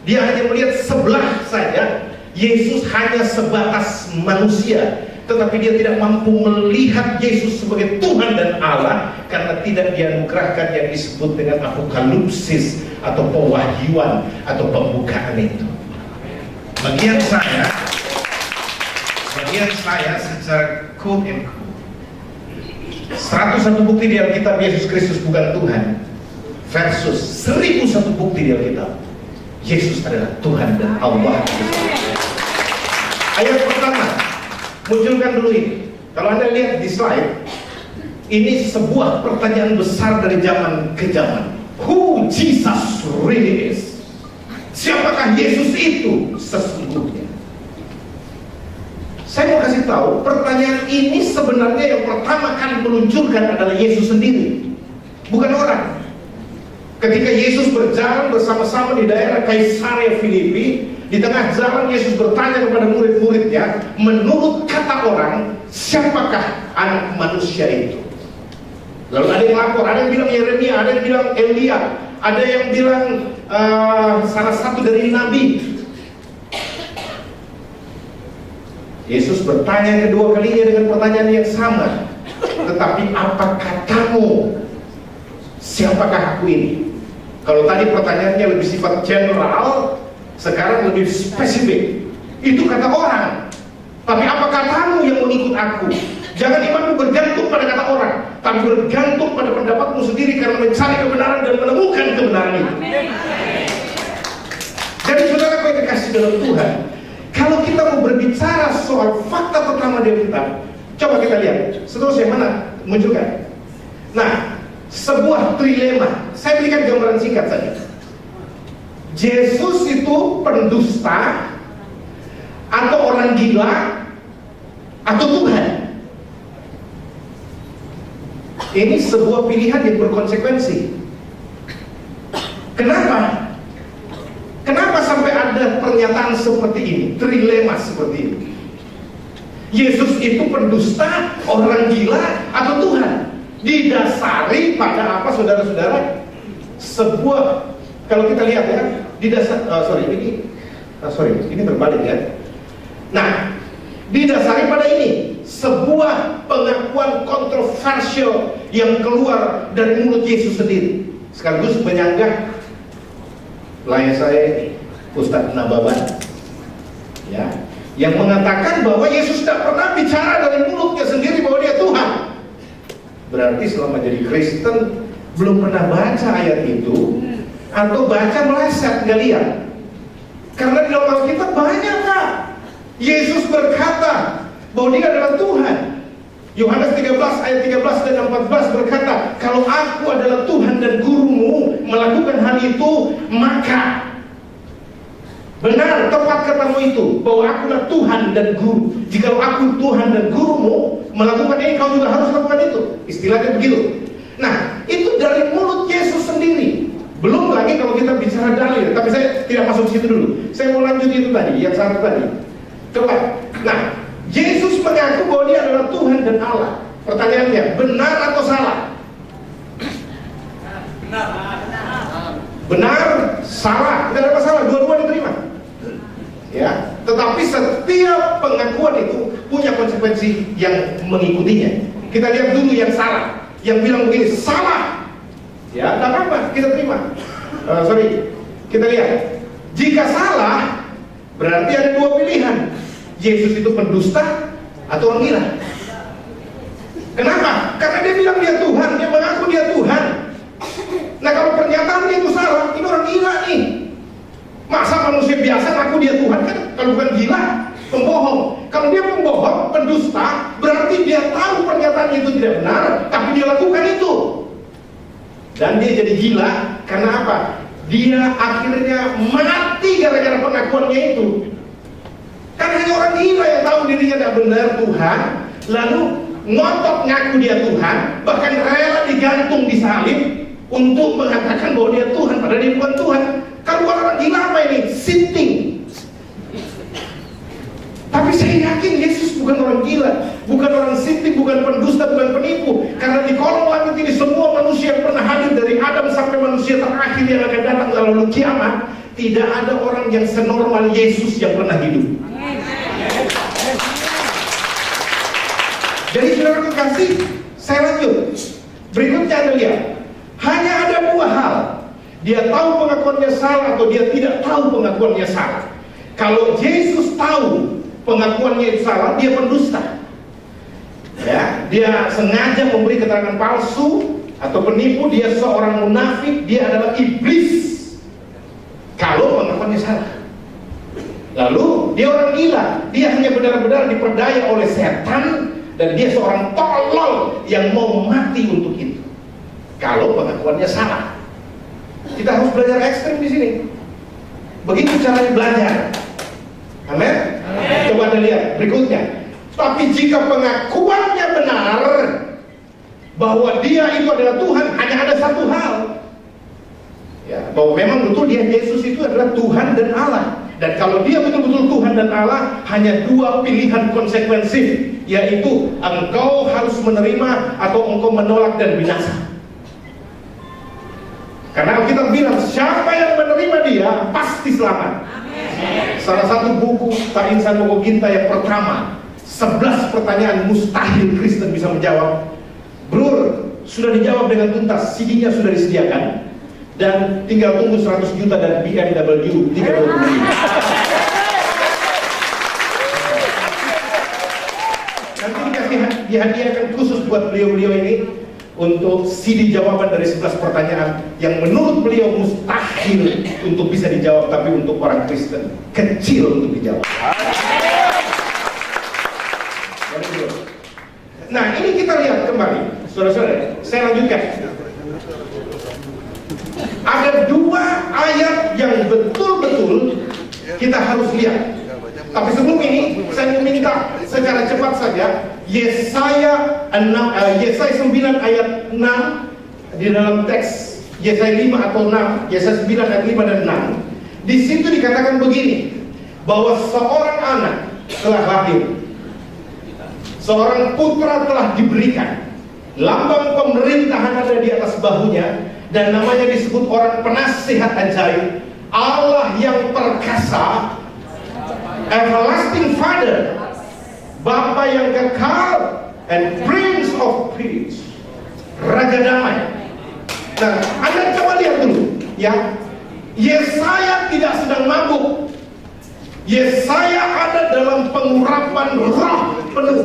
Dia hanya melihat sebelah saja. Yesus hanya sebatas manusia, tetapi dia tidak mampu melihat Yesus sebagai Tuhan dan Allah, karena tidak dianugerahkan yang disebut dengan apokalipsis atau pewahyuan atau pembukaan itu. Bagian saya secara quote and quote, 101 bukti di Alkitab Yesus Kristus bukan Tuhan versus 1001 bukti di Alkitab Yesus adalah Tuhan dan Allah. Ayat pertama, munculkan dulu ini. Kalau Anda lihat di slide, ini sebuah pertanyaan besar dari zaman ke zaman. Who Jesus really is? Siapakah Yesus itu sesungguhnya? Saya mau kasih tahu, pertanyaan ini sebenarnya yang pertama kali meluncurkan adalah Yesus sendiri, bukan orang. Ketika Yesus berjalan bersama-sama di daerah Kaisarea Filipi, di tengah jalan Yesus bertanya kepada murid-muridnya, menurut kata orang, siapakah anak manusia itu? Lalu ada yang lapor, ada yang bilang Yeremia, ada yang bilang Elia, ada yang bilang salah satu dari nabi. Yesus bertanya kedua kalinya dengan pertanyaan yang sama, tetapi apa katamu? Siapakah aku ini? Kalau tadi pertanyaannya lebih sifat general, sekarang lebih spesifik. Itu kata orang. Tapi apa katamu yang mengikut aku? Jangan imanmu bergantung pada kata orang, tapi bergantung pada pendapatmu sendiri, karena mencari kebenaran dan menemukan kebenaran itu. Jadi saudara yang dikasih dalam Tuhan, kalau kita mau berbicara soal fakta pertama di Alkitab, coba kita lihat. Seterusnya mana? Munculkan. Nah, sebuah trilema. Saya berikan gambaran singkat saja. Yesus itu pendusta, atau orang gila, atau Tuhan. Ini sebuah pilihan yang berkonsekuensi. Kenapa? Kenapa sampai ada pernyataan seperti ini, trilema seperti ini? Yesus itu pendusta, orang gila, atau Tuhan? Didasari pada apa, saudara-saudara? Sebuah, kalau kita lihat ya, ini terbalik ya. Nah, didasari pada ini, sebuah pengakuan kontroversial yang keluar dari mulut Yesus sendiri, sekaligus menyanggah klien saya, Ustadz Nababan, ya, yang mengatakan bahwa Yesus tidak pernah bicara dari mulutnya sendiri bahwa dia Tuhan. Berarti selama jadi Kristen belum pernah baca ayat itu, atau baca meleset, nggak lihat. Karena di dalam Alkitab banyak, Kak, Yesus berkata bahwa dia adalah Tuhan. Yohanes 13 ayat 13 dan 14 berkata, kalau aku adalah Tuhan dan gurumu melakukan hal itu, maka benar, tepat katamu itu, bahwa akulah Tuhan dan guru. Jika aku Tuhan dan gurumu melakukan ini, kau juga harus lakukan itu. Istilahnya begitu. Nah, itu dari mulut Yesus sendiri. Belum lagi kalau kita bicara dalil. Tapi saya tidak masuk situ dulu. Saya mau lanjut itu tadi, yang satu tadi. Coba. Nah, Yesus mengaku bahwa dia adalah Tuhan dan Allah. Pertanyaannya, benar atau salah? Benar, salah, tidak ada masalah, dua-dua diterima. Ya, tetapi setiap pengakuan itu punya konsekuensi yang mengikutinya. Kita lihat dulu yang salah, yang bilang begini, salah. Ya, tak apa, kita terima. Kita lihat. Jika salah, berarti ada dua pilihan. Yesus itu pendusta atau orang gila. Kenapa? Karena dia bilang dia Tuhan, dia mengaku dia Tuhan. Nah, kalau pernyataan dia itu salah, ini orang gila nih. Masa manusia biasa ngaku dia Tuhan? Kan kalau bukan gila, pembohong. Kalau dia pembohong, pendusta, berarti dia tahu pernyataan itu tidak benar, tapi dia lakukan itu. Dan dia jadi gila karena apa? Dia akhirnya mati gara-gara pengakuannya itu. Kan hanya orang gila yang tahu dirinya tidak benar Tuhan, lalu ngotot ngaku dia Tuhan, bahkan rela digantung di salib untuk mengatakan bahwa dia Tuhan, padahal dia bukan Tuhan. Kalau orang gila apa ini? Sinting. Tapi saya yakin Yesus bukan orang gila, bukan orang sinting, bukan pendusta, bukan penipu. Karena di kolong langit ini semua manusia yang pernah hadir dari Adam sampai manusia terakhir yang akan datang lalu kiamat, tidak ada orang yang senormal Yesus yang pernah hidup. Jadi saudara kekasih, saya lanjut. Berikutnya Anda lihat, hanya ada dua hal. Dia tahu pengakuannya salah atau dia tidak tahu pengakuannya salah. Kalau Yesus tahu pengakuannya itu salah, dia pendusta. Ya, dia sengaja memberi keterangan palsu atau penipu, dia seorang munafik, dia adalah iblis. Kalau pengakuannya salah. Lalu dia orang gila, dia hanya benar-benar diperdaya oleh setan, dan dia seorang tolol yang mau mati untuk itu. Kalau pengakuannya salah. Kita harus belajar ekstrim di sini. Begitu cara belajar. Amin. Coba Anda lihat berikutnya. Tapi jika pengakuannya benar bahwa dia itu adalah Tuhan, hanya ada satu hal. Ya, bahwa memang betul dia Yesus itu adalah Tuhan dan Allah. Dan kalau dia betul-betul Tuhan dan Allah, hanya dua pilihan konsekuensif, yaitu engkau harus menerima atau engkau menolak dan binasa. Karena kita bilang siapa yang menerima dia pasti selamat. Amen. Salah satu buku Pak Insan Mogoginta yang pertama, 11 pertanyaan mustahil Kristen bisa menjawab. Brur, sudah dijawab dengan tuntas, CD-nya sudah disediakan, dan tinggal tunggu 100 juta dan BMW 30 menit. Nanti dihadiahkan khusus buat beliau-beliau ini untuk CD jawaban dari 11 pertanyaan yang menurut beliau mustahil untuk bisa dijawab, tapi untuk orang Kristen kecil untuk dijawab. Nah, ini kita lihat kembali, saudara-saudara. Saya lanjutkan. Ada dua ayat yang betul-betul kita harus lihat. Tapi sebelum ini saya meminta secara cepat saja Yesaya 9 ayat 6 di dalam teks Yesaya 5 atau 6, Yesaya 9 ayat 5 dan 6. Di situ dikatakan begini, bahwa seorang anak telah lahir, seorang putra telah diberikan, lambang pemerintahan ada di atas bahunya, dan namanya disebut orang penasihat ajaib, Allah yang perkasa, Everlasting Father, Bapa yang kekal, and Prince of Peace, Raja Damai. Nah, Anda coba lihat dulu, ya. Yesaya tidak sedang mabuk. Yesaya ada dalam pengurapan roh penuh,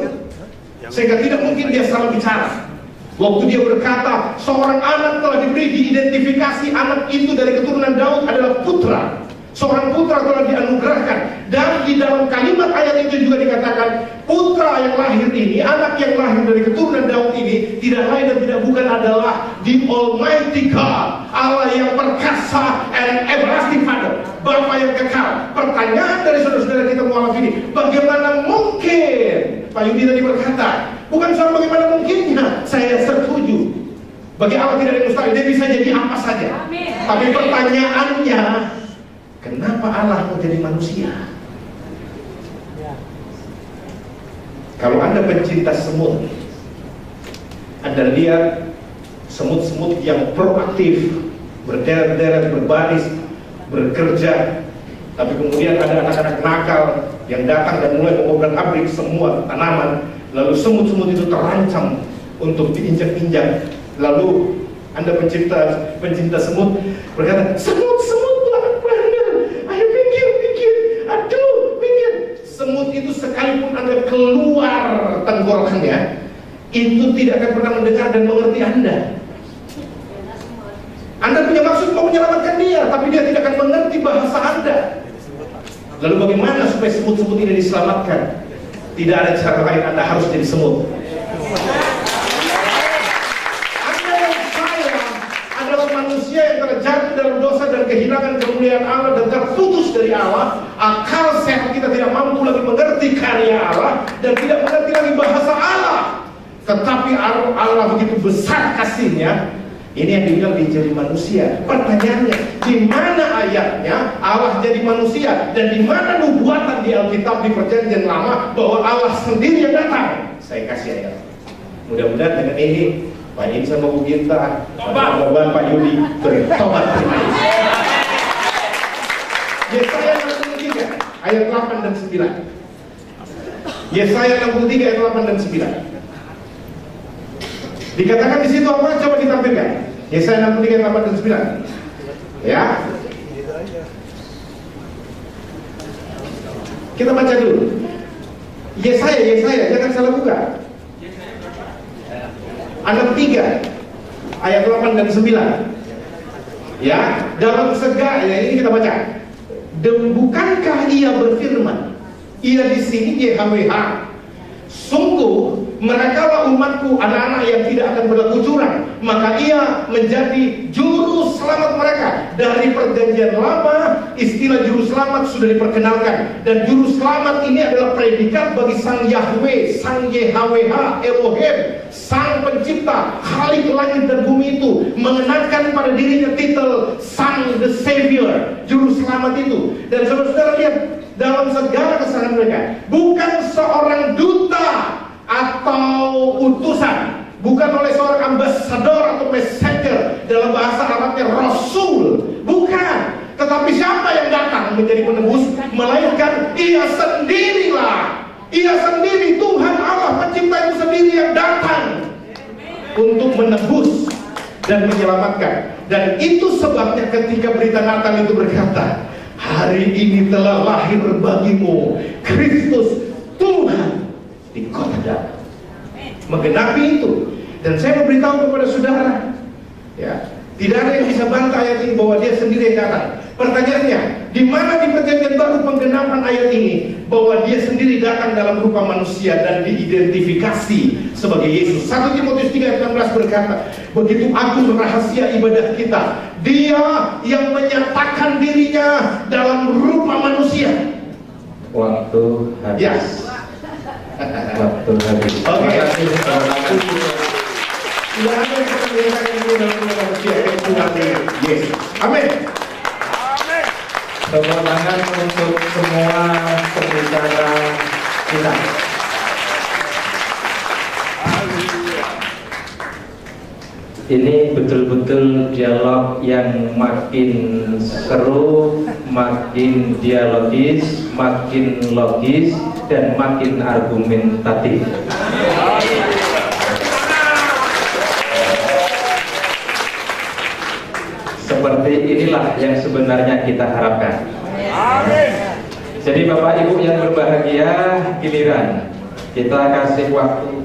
sehingga tidak mungkin dia salah bicara. Waktu dia berkata, seorang anak telah diberi, diidentifikasi anak itu dari keturunan Daud adalah putra. Seorang putra telah dianugerahkan. Dan di dalam kalimat ayat itu juga dikatakan, putra yang lahir ini, anak yang lahir dari keturunan Daud ini, tidak lain dan tidak bukan adalah the Almighty God, Allah yang perkasa and everlasting Father, Bapa yang kekal. Pertanyaan dari saudara-saudara kita mualaf ini, bagaimana mungkin? Pak Yudi tadi berkata, bukan soal bagaimana mungkinnya, saya setuju. Bagi Allah tidak ada yang mustahil, dia bisa jadi apa saja. Amin. Tapi pertanyaannya, kenapa Allah mau jadi manusia? Kalau Anda pencinta semut, Anda lihat semut-semut yang proaktif, berderet-deret, berbaris, bekerja. Tapi kemudian ada anak-anak nakal yang datang dan mulai mengobrak-abrik semua tanaman. Lalu semut-semut itu terancam untuk diinjak-injak. Lalu Anda pencinta semut berkata, semut-semut semut itu sekalipun Anda keluar tenggorokannya, itu tidak akan pernah mendengar dan mengerti Anda. Anda punya maksud mau menyelamatkan dia, tapi dia tidak akan mengerti bahasa Anda. Lalu bagaimana supaya semut-semut ini diselamatkan? Tidak ada cara lain, Anda harus jadi semut. Anda dan saya adalah manusia yang terjatuh dalam dosa dan kehilangan kemuliaan Allah dan terputus dari Allah. Akal sehat kita tidak mampu lagi mengerti karya Allah dan tidak mengerti lagi bahasa Allah. Tetapi Allah begitu besar kasihnya. Ini yang dibilang dia jadi manusia. Pertanyaannya, di mana ayatnya Allah jadi manusia, dan di mana nubuatan di Alkitab di Perjanjian Lama bahwa Allah sendiri yang datang? Saya kasih ayat. Mudah-mudahan dengan ini Pak Insan mau Ginta, Pak Yudi bertobat. Yesaya 63 ayat 8 dan 9. Yesaya 63 ayat 8 dan 9. Dikatakan di situ apa? Coba ditampilkan. Yesaya 63 ayat 8 dan 9. Ya. Kita baca dulu. Yesaya, jangan salah buka. Anak 3 ayat 8 dan 9. Ya, dalam segala, ini kita baca. Bukankah ia berfirman? Ia di sini YHWH. Sungguh merekalah umatku, anak-anak yang tidak akan berlaku curang. Maka ia menjadi juru selamat mereka. Dari Perjanjian Lama, istilah juru selamat sudah diperkenalkan. Dan juru selamat ini adalah predikat bagi Sang Yahweh, Sang YHWH, Elohim, Sang Pencipta, Khalik langit dan bumi itu, mengenakan pada dirinya titel Sang the Savior, juru selamat itu. Dan saudara-saudara lihat, dalam segala kesalahan mereka, bukan seorang duta atau utusan, bukan oleh seorang ambasador atau messenger, dalam bahasa Arabnya rasul, bukan. Tetapi siapa yang datang menjadi penebus? Melainkan ia sendirilah. Ia sendiri, Tuhan Allah Pencipta itu sendiri yang datang untuk menebus dan menyelamatkan. Dan itu sebabnya ketika berita Natal itu berkata, hari ini telah lahir bagimu Kristus Tuhan di kota Daud. Menggenapi itu. Dan saya memberitahu kepada saudara, ya, tidak ada yang bisa bantah ayat ini bahwa dia sendiri yang datang. Pertanyaannya, di mana di Perjanjian Baru penggenapan ayat ini bahwa dia sendiri datang dalam rupa manusia dan diidentifikasi sebagai Yesus? 1 Timotius 3 ayat 16 berkata, begitu agung rahasia ibadah kita, dia yang menyatakan dirinya dalam rupa manusia. waktu habis. Yes. Waktu habis. Oke. Terima kasih. Tidak ada yang bisa membedakan ini dalam manusia kecuali Yesus. Amin. Tepuk tangan untuk semua pembicara kita. Ini betul-betul dialog yang makin seru, makin dialogis, makin logis, dan makin argumentatif. Seperti inilah yang sebenarnya kita harapkan. Jadi Bapak Ibu yang berbahagia, giliran kita kasih waktu.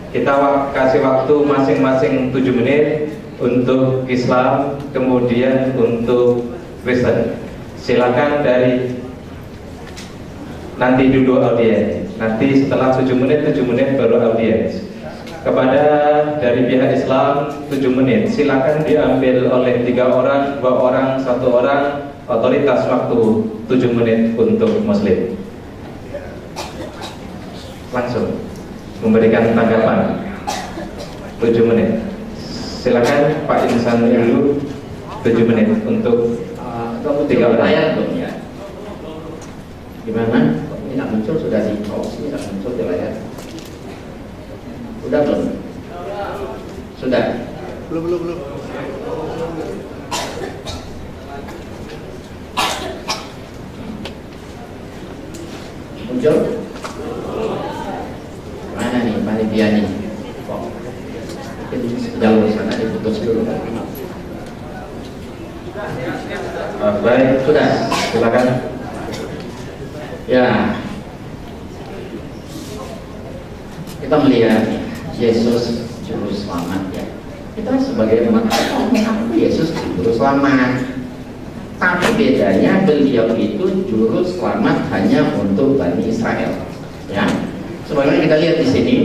Kita kasih waktu masing-masing 7 menit untuk Islam, kemudian untuk Kristen. Silakan dari nanti dulu audiens. Nanti setelah 7 menit baru audiens. Kepada dari pihak Islam 7 menit. Silakan diambil oleh 3 orang, 2 orang, 1 orang. Otoritas waktu 7 menit untuk Muslim. Langsung memberikan tanggapan 7 menit. Silakan Pak Insan dulu 7 menit untuk 3 orang. Ya. Gimana? Ini nggak muncul, sudah di host, ini nggak muncul di layar. Sudah belum? Sudah. Belum. Muncul? Mana nih panitia nih? Kok jalur sana diputus dulu. Baik, Sudah. silakan. Ya, kita melihat Yesus juru selamat ya. Kita sebagai umat Allah, Yesus juru selamat. Tapi bedanya beliau itu juru selamat hanya untuk Bani Israel. Ya, sebagaimana kita lihat di sini.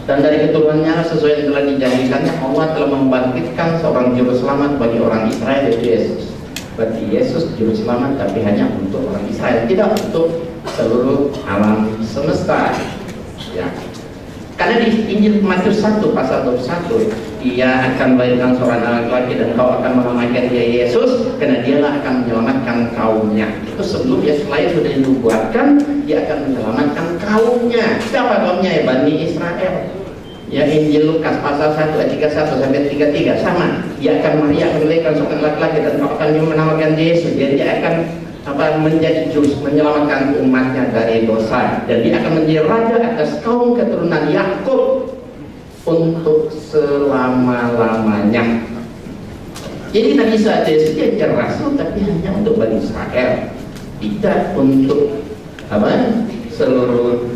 Dan dari keturunannya sesuai yang telah dijanjikannya, Allah telah membangkitkan seorang juru selamat bagi orang Israel, yaitu Yesus. Berarti Yesus juru selamat tapi hanya untuk orang Israel, tidak untuk seluruh alam semesta. Ya. Karena di Injil Matius 1 pasal 21, ia akan melahirkan seorang anak laki dan kau akan menamakan dia Yesus, karena dialah akan menyelamatkan kaumnya. Itu sebelum Yesus lahir sudah dinubuatkan, dia akan menyelamatkan kaumnya. Siapa kaumnya? Ya, Bani Israel. Ya, Injil Lukas pasal 1 ayat 31 sampai 33 sama. Dia akan Maria akan melahirkan seorang laki-laki dan kau akan menamakan Yesus. Jadi dia akan menjadi juru menyelamatkan umatnya dari dosa, dan dia akan menjadi raja atas kaum keturunan Yakub untuk selama-lamanya. Jadi Nabi Isa Yesus dia rasul tapi hanya untuk Bani Israel, tidak untuk seluruh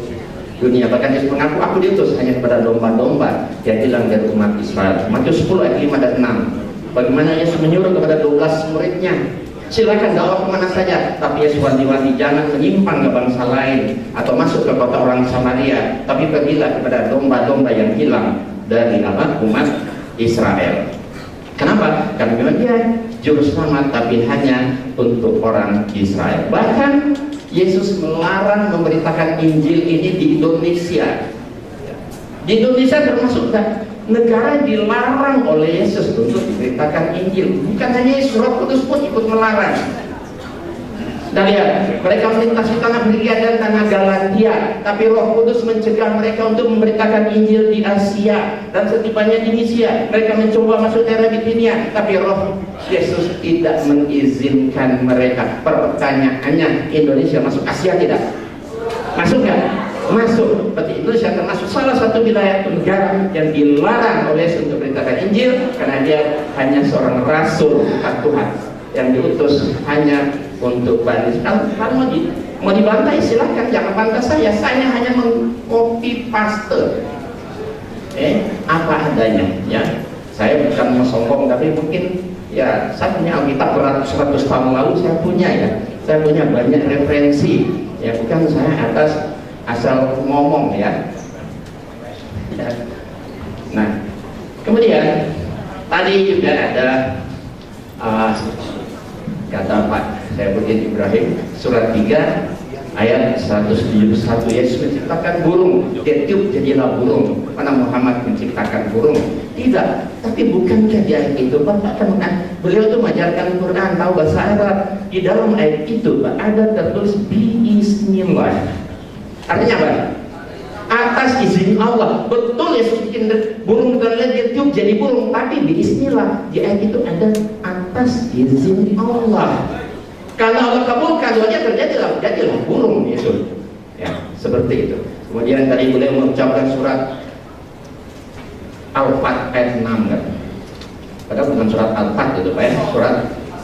dunia. Bahkan Yesus mengaku, aku diutus hanya kepada domba-domba yang hilang dari umat Israel. Matius 10 ayat 5 dan 6. Bagaimana Yesus menyuruh kepada 12 muridnya, silakan dakwah kemana saja, tapi Yesus wanti-wanti jangan menyimpang ke bangsa lain atau masuk ke kota orang Samaria, tapi pergilah kepada domba-domba yang hilang dari umat Israel. Kenapa? Karena memang dia juru selamat tapi hanya untuk orang Israel. Bahkan Yesus melarang memberitakan Injil ini di Indonesia. Di Indonesia termasuk negara dilarang oleh Yesus untuk diberitakan Injil. Bukan hanya Yesus, Roh Kudus pun ikut melarang. Dan lihat, mereka melintasi tanah Frigia dan tanah Galatia, tapi Roh Kudus mencegah mereka untuk memberitakan Injil di Asia. Dan setibanya di Misia, mereka mencoba masuk daerah Bitinia, tapi Roh Yesus tidak mengizinkan mereka. Pertanyaannya, Indonesia masuk Asia tidak? Masuk nggak? Masuk. Berarti Indonesia termasuk salah satu wilayah negara yang dilarang oleh Yesus untuk memberitakan Injil, karena dia hanya seorang rasul Tuhan yang diutus hanya untuk Bani Israel. Kalau mau dibantai silahkan, jangan bantah saya hanya mengcopy paste apa adanya ya. Saya bukan mau sombong, tapi mungkin ya saya punya Alkitab beratus-ratus tahun lalu saya punya ya. Saya punya banyak referensi ya, bukan saya asal ngomong ya. Nah, kemudian tadi juga ada kata Pak saya berikan Ibrahim surat 3 ayat 171. Yesus menciptakan burung, dia tiup jadilah burung. Mana Muhammad menciptakan burung? Tidak. Tapi bukankah di ayat itu Bapak kan beliau itu mengajarkan Quran, tahu bahasa Arab. Di dalam ayat itu ada tertulis biiznillah. Artinya apa? Atas izin Allah. Betul Yesus bikin burung dan dia tiup jadi burung, tapi biiznillah. Di ayat itu ada atas izin Allah. Karena Allah kabulkan doanya, jadilah burung Yesus. Ya, seperti itu. Kemudian tadi beliau mengucapkan surat Al-Fat ayat 6 kan. Padahal bukan surat Al-Fat itu Pak ya, surat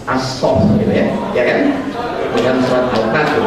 As-Sof gitu ya. Ya kan? Bukan surat Al-Fat itu.